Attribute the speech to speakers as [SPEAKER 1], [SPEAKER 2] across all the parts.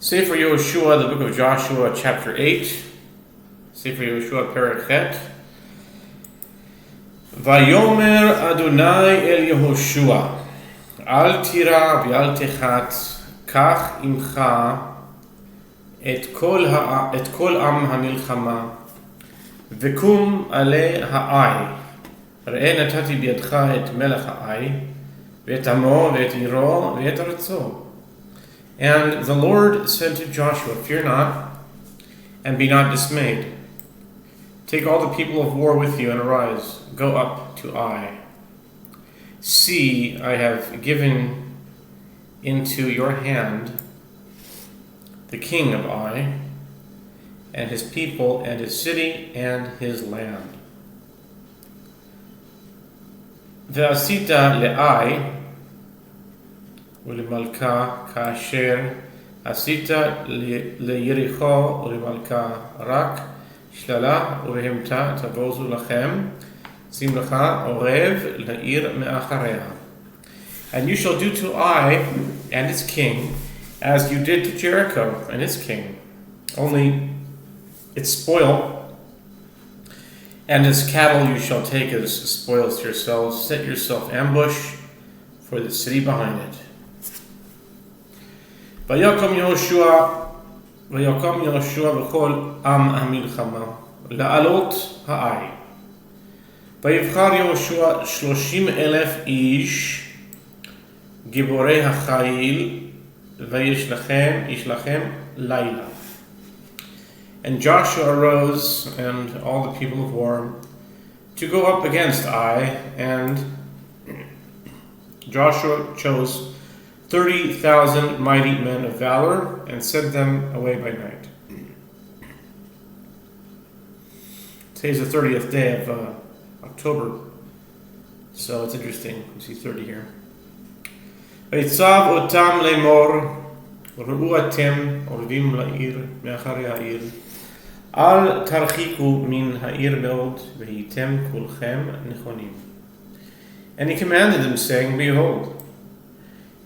[SPEAKER 1] Sefer Yehoshua, the book of Joshua, chapter 8. Sefer Yehoshua, Perek Het. Vayomer Adonai el Yehoshua, al tira v'al techat, kach imcha et kol am hamilchama, v'kum ale ha'ai, r'e natati b'yadcha et melech ha'ai, v'et amo v'et iro v'et aratzo. And the Lord said to Joshua, "Fear not, and be not dismayed. Take all the people of war with you, and arise, go up to Ai. See, I have given into your hand the king of Ai, and his people, and his city, and his land. Ve'asita le'ai, ולמלכה כאשר עשית ליריחו ולמלכה רק שללה ובהמתה תבוזו לכם שמחה עורב לעיר מאחריה. And you shall do to Ai and its king as you did to Jericho and its king, only its spoil and its cattle you shall take as spoils to yourselves. Set yourself ambush for the city behind it." ויקום יהושע וכל עם המלחמה לעלות האי. ויבחר יהושע 30,000 איש גיבורי החיל וישלחם לילה. And Joshua arose and all the people of war to go up against Ai, and Joshua chose 30,000 mighty men of valor and sent them away by night. Today is the 30th day of October, so it's interesting. You see 30 here. ויצב אותם לאמור, ראו אתם אורבים לעיר מאחרי העיר, אל תרחיקו מן העיר מאוד, והייתם כולכם נכונים. And he commanded them, saying, "Behold,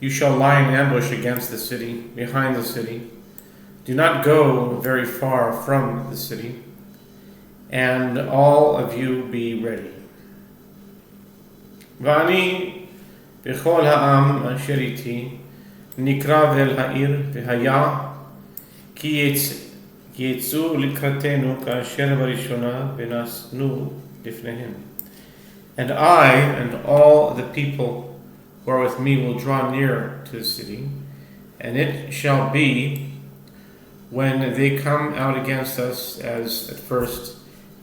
[SPEAKER 1] you shall lie in ambush against the city, behind the city. Do not go very far from the city, and all of you be ready. ואני בכל העם אשר איתי נקרב אל העיר, והיה כי יצאו לקראתנו כאשר בראשונה ונשנו לפניהם. And I and all the people who are with me will draw near to the city, and it shall be, when they come out against us as at first,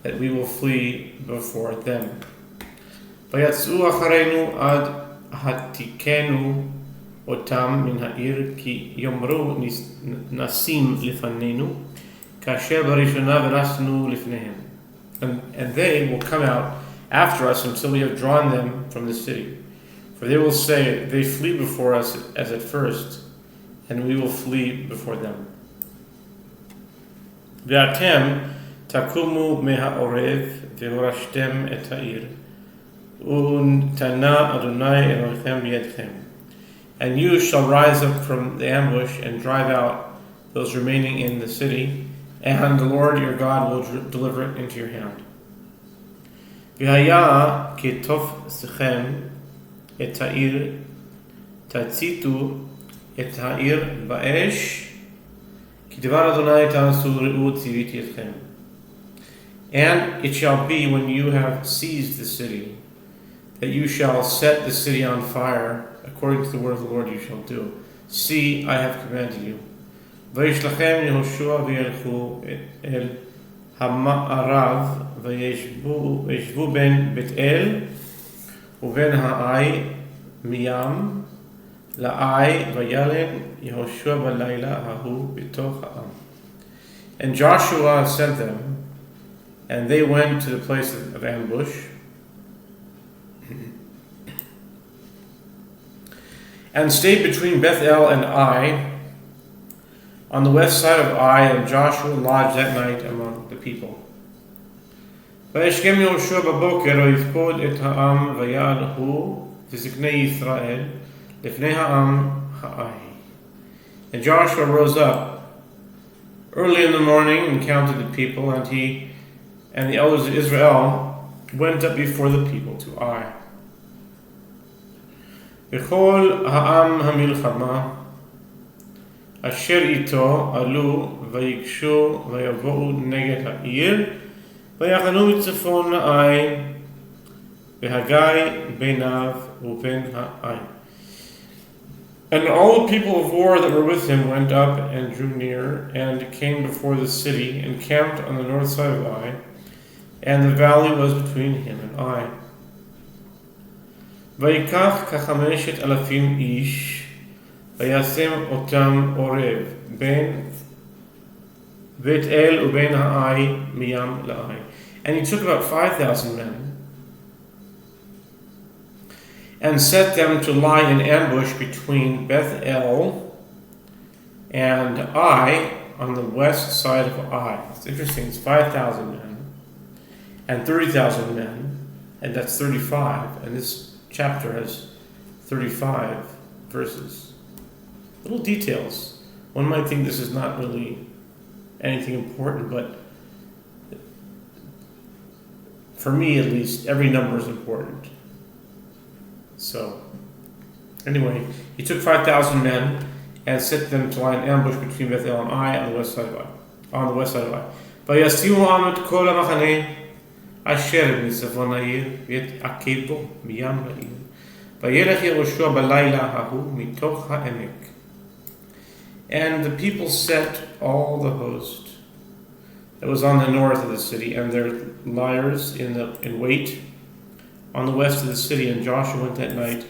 [SPEAKER 1] that we will flee before them. ויצאו אחרינו עד התיקנו אותם מן העיר, כי יאמרו נשים לפנינו, כאשר בראשונה ונסנו לפניהם. And they will come out after us until we have drawn them from the city. For they will say, they flee before us as at first, and we will flee before them. ואתם תקומו מהעורב והורשתם את העיר, ונתנה אדוני אלוהיכם בידכם. And you shall rise up from the ambush and drive out those remaining in the city, and the Lord your God will deliver it into your hand. והיה כתופסכם את העיר, תציתו את העיר באש, כי דבר אדוני תעשו ראו ציוויתי אתכם. And it shall be, when you have seized the city, that you shall set the city on fire, according to the word of the Lord you shall do. See, I have commanded you. וישלחם יהושע וילכו אל המערב, וישבו בין בית אל ובין האי מים לאי, וילן יהושע בלילה ההוא בתוך העם. And Joshua sent them, and they went to the place of ambush, and stayed between Bethel and Ai, on the west side of Ai, and Joshua lodged that night among the people. וישכם יהושע בבוקר ויפקוד את העם ויעל הוא וזקני ישראל לפני העם האי. And Joshua rose up early in the morning and counted the people, and he and the elders of Israel went up before the people to Ai. V'chol ha'am hamilchama asher ito alu v'yikshu v'yavo'u neged ha'ir v'yachanu mitzafon ha'ai v'hagai beinav u'ben ha'ai. And all the people of war that were with him went up and drew near and came before the city and camped on the north side of Ai, and the valley was between him and Ai. ויקח כ5,000 איש וישם אותם עורב בין בית אל ובין העי מים לעי. And he took about 5,000 men and set them to lie in ambush between Beth El and Ai on the west side of Ai. It's interesting, it's 5,000 men and 30,000 men, and that's 35, and this chapter has 35 verses. Little details. One might think this is not really anything important, but for me at least, every number is important. So, anyway, he took 5,000 men and set them to lie in ambush between Bethel and Ai on the west side of Ai. וישימו עם את כל המחנה אשר מצפון העיר ויתעכבו מים לעיר. וילך יהושע בלילה ההוא מתוך העמק. And the people set all the host that was on the north of the city and their liers in wait on the west of the city, and Joshua went that night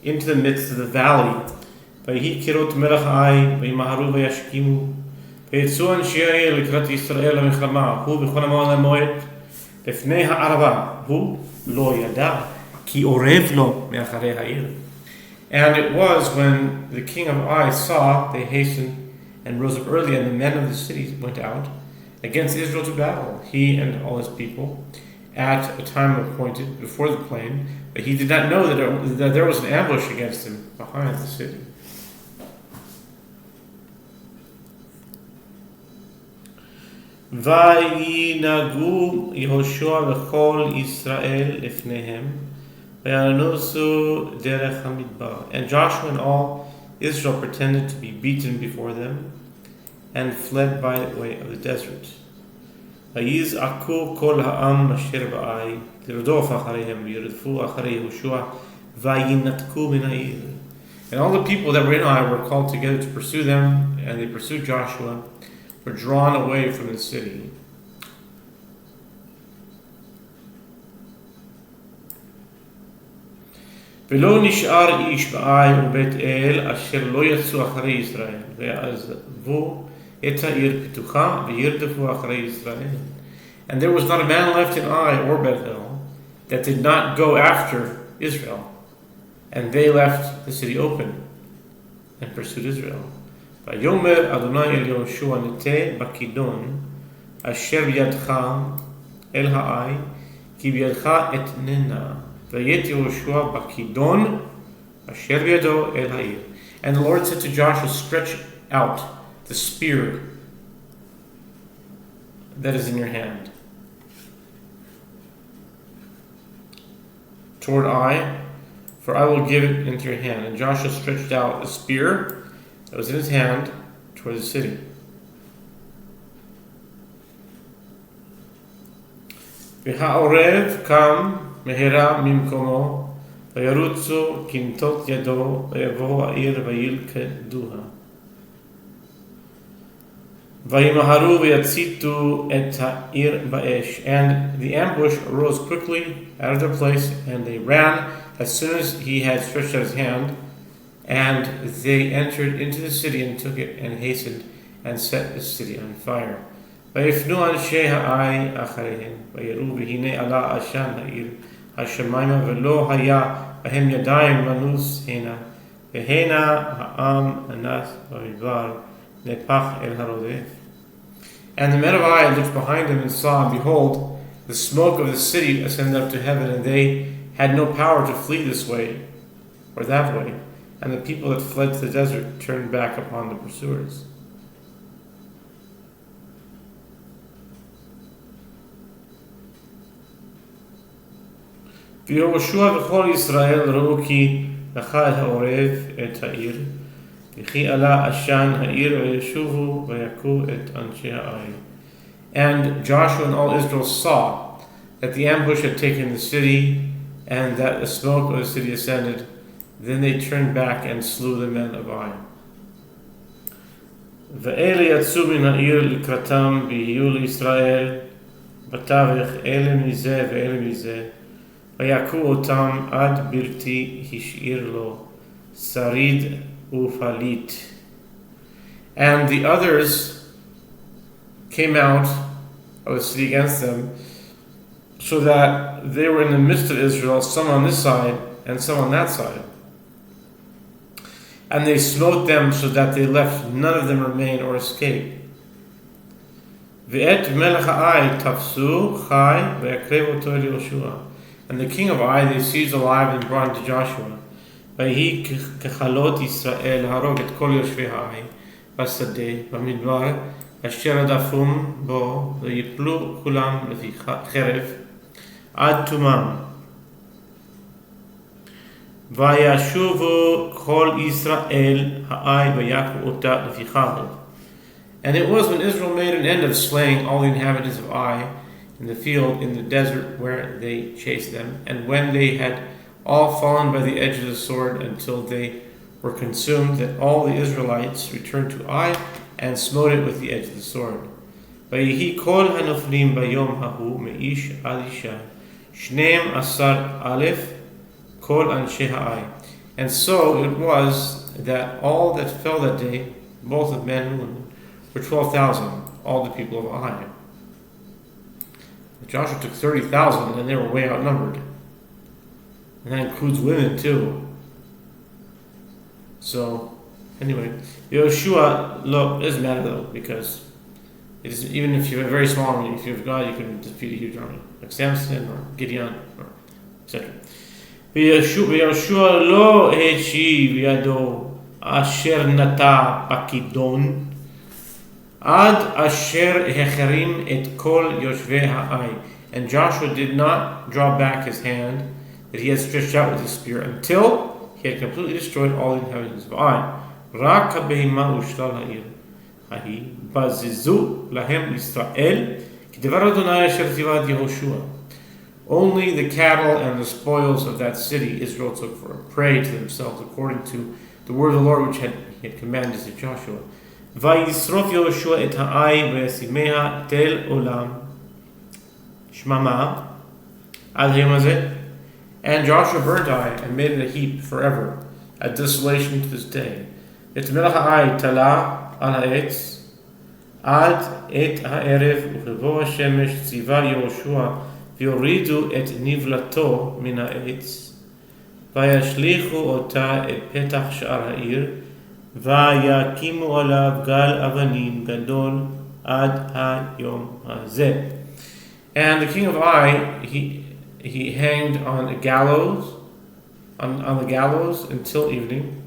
[SPEAKER 1] into the midst of the valley. ויהי כראות מלך עי וימהרו וישכימו ויצאו אנשי העיר לקראת ישראל למלחמה, הוא בכל המועד לפני הערבה, הוא לא ידע כי אורב לו מאחורי העיר. And it was when the king of Ai saw, they hastened and rose up early, and the men of the city went out against Israel to battle, he and all his people, at a time appointed before the plain, but he did not know that there was an ambush against him behind the city. וינהגו יהושע וכל ישראל לפניהם וינוסו דרך המדבר. And Joshua and all Israel pretended to be beaten before them and fled by the way of the desert. ויזעקו כל העם אשר באי לרדוף אחריהם וירדפו אחרי יהושע וינתקו מן העיר. And all the people that were in Ai were called together to pursue them, and they pursued Joshua, were drawn away from the city. ולא נשאר איש באי ובית אל אשר לא יצאו אחרי ישראל ויעזבו את העיר פתוחה וירדפו אחרי ישראל. And there was not a man left in Ai or Bethel that did not go after Israel, and they left the city open and pursued Israel. ויאמר אדוני אל יהושע נטה בכידון אשר בידך אל העי כי בידך אתננה וית יהושע בכידון אשר בידו אל העיר. And the Lord said to Joshua, stretch out the spear that is in your hand toward Ai, for I will give it into your hand. And Joshua stretched out the spear that was in his hand toward the city. והעורב קם מהרה ממקומו וירוצו כנתות ידו ויבואו העיר וילכדוה. וימהרו ויציתו את העיר באש. And the ambush arose quickly out of their place, and they ran as soon as he had stretched out his hand, and they entered into the city and took it and hastened and set the city on fire. ויפנו אנשי העי אחריהם ויראו והנה עלה עשן העיר השמיימה ולא היה בהם ידיים לנוס הנה והנה העם אנס במדבר נהפך אל הרודף. And the men of Ai looked behind them and saw, and behold, the smoke of the city ascended up to heaven, and they had no power to flee this way or that way. And the people that fled to the desert turned back upon the pursuers. ויהושע וכל ישראל ראו כי דחה את העורב את העיר, וכי עלה עשן העיר וישובו ויכו את אנשי העי. And Joshua and all Israel saw that the ambush had taken the city, and that the smoke of the city ascended. Then they turned back and slew the men of Ai. ואלה יצאו מן העיר לקראתם ויהיו לישראל בתווך אלה מזה ואלה מזה, ויכו אותם עד בלתי השאיר לו שריד ופליט. And the others came out of the city against them, so that they were in the midst of Israel, some on this side and some on that side. And they smote them so that they left none of them remain or escape. V'et melech Ai tafsu chai ve'akrev oto el Yehoshua. And the king of Ai they seized alive and brought him to Joshua. V'hi kechalot Yisrael harog et kol yoshvei Ai bassadeh b'midbar asher adafum bo v'yiplu kulam lefi cherev ad tumam. Vayashuvu kol Yisrael ha'ai vayaku ota lefichahu. And it was when Israel made an end of slaying all the inhabitants of Ai in the field in the desert where they chased them, and when they had all fallen by the edge of the sword until they were consumed, that all the Israelites returned to Ai and smote it with the edge of the sword. Vayihi kol hanoflim bayom hahu meish ad isha shneim asar aleph kol anshe ha'ai. And so it was that all that fell that day, both of men and women, were 12,000, all the people of Ai. Joshua took 30,000, and they were way outnumbered. And that includes women too. So, anyway, Yehoshua, look, it doesn't matter though, because it is, even if you have a very small army, if you have God, you can defeat a huge army, like Samson or Gideon, or etc. ויהושע לא השיב ידו אשר נטע בכידון עד אשר החרים את כל יושבי העי. And Joshua did not draw back his hand that he had stretched out with his spear until he had completely destroyed all the inhabitants of Ai. רק הבהמה ושלל העיר ההיא בזזו להם ישראל כדבר אדוני אשר ציווה את יהושע. Only the cattle and the spoils of that city Israel took for a prey to themselves, according to the word of the Lord which he had commanded to Joshua. וישרוף יהושע את העי וישימיה תל עולם שממה עד היום הזה. And Joshua burnt Ai and made it a heap forever, a desolation to this day. את מלך העי תלה על העץ עד את הערב, וכבוא השמש ציווה יהושע ויורידו את נבלתו מן העץ, וישליכו אותה את פתח שער העיר, ויקימו עליו גל אבנים גדול עד היום הזה. And the king of Ai, he hanged on a gallows, on the gallows until evening.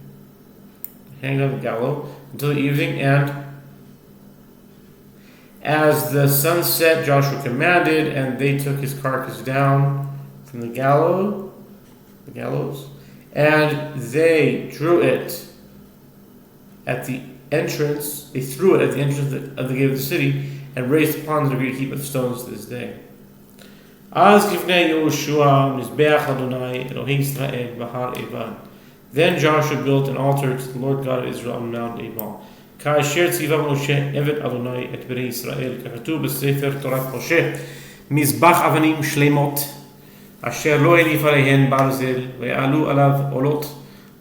[SPEAKER 1] Hanged on the gallows until the evening, and as the sun set, Joshua commanded, and they took his carcass down from the gallows, and they drew it at the entrance. They threw it at the entrance of the gate of the city, and raised upon it a great heap of stones to this day. אז כבני יהושע מזבח אדוני אלוהי ישראל בהר עיבל. Then Joshua built an altar to the Lord God of Israel on Mount Ebal. כאשר ציווה משה עבד אדוני את בני ישראל, ככתוב בספר תורת משה, מזבח אבנים שלמות, אשר לא הניף עליהן ברזל, ויעלו עליו עולות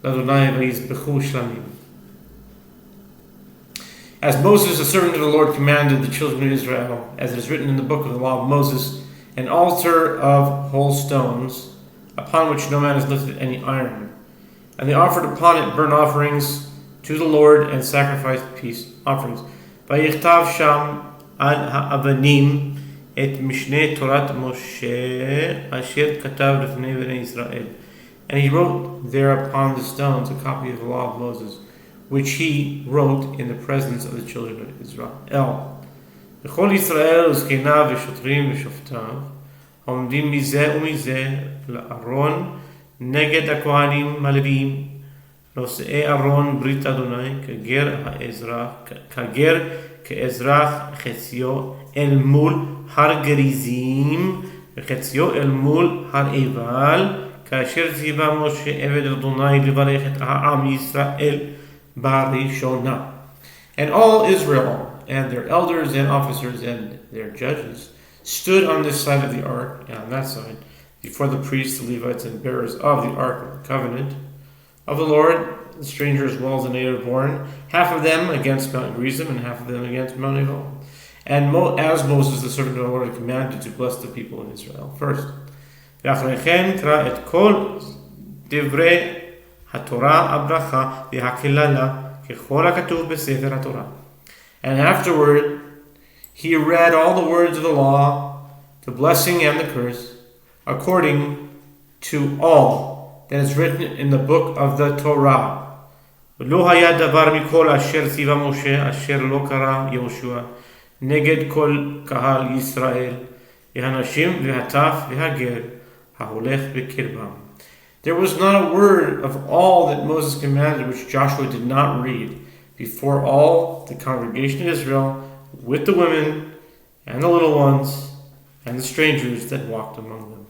[SPEAKER 1] לאדוני ויזבחו שלמים. As Moses, the servant of the Lord, commanded the children of Israel, as it is written in the book of the law of Moses, an altar of whole stones, upon which no man has lifted any iron. And they offered upon it burnt offerings to the Lord and sacrificed peace offerings. ויכתב שם על האבנים את משנה תורת משה אשר כתב לפני בני ישראל. And he wrote there upon the stones a copy of the law of Moses, which he wrote in the presence of the children of Israel. וכל ישראל וזקניו ושוטרים ושופטיו העומדים מזה ומזה לארון נגד הכהנים הלוויים, נושאי ארון ברית אדוני, כאזרח חציו אל מול הר גריזים וחציו אל מול הר עיבל, כאשר ציווה משה עבד אדוני לברך את העם ישראל בראשונה. And all Israel and their elders and officers and their judges stood on this side of the ark and on that side before the priests, the Levites, and bearers of the ark of the covenant of the Lord, the strangers as well as the native born, half of them against Mount Gerizim and half of them against Mount Ebal. And as Moses, the servant of the Lord, had commanded to bless the people in Israel first. ואחרי כן קרא את כל דברי התורה הברכה והקללה ככל הכתוב בספר התורה. And afterward he read all the words of the law, the blessing and the curse, according to all that is written in the book of the Torah. ולא היה דבר מכל אשר ציווה משה אשר לא קרא יהושע נגד כל קהל ישראל, והנשים והטף והגר ההולך בקרבם. There was not a word of all that Moses commanded which Joshua did not read before all the congregation of Israel, with the women and the little ones and the strangers that walked among them.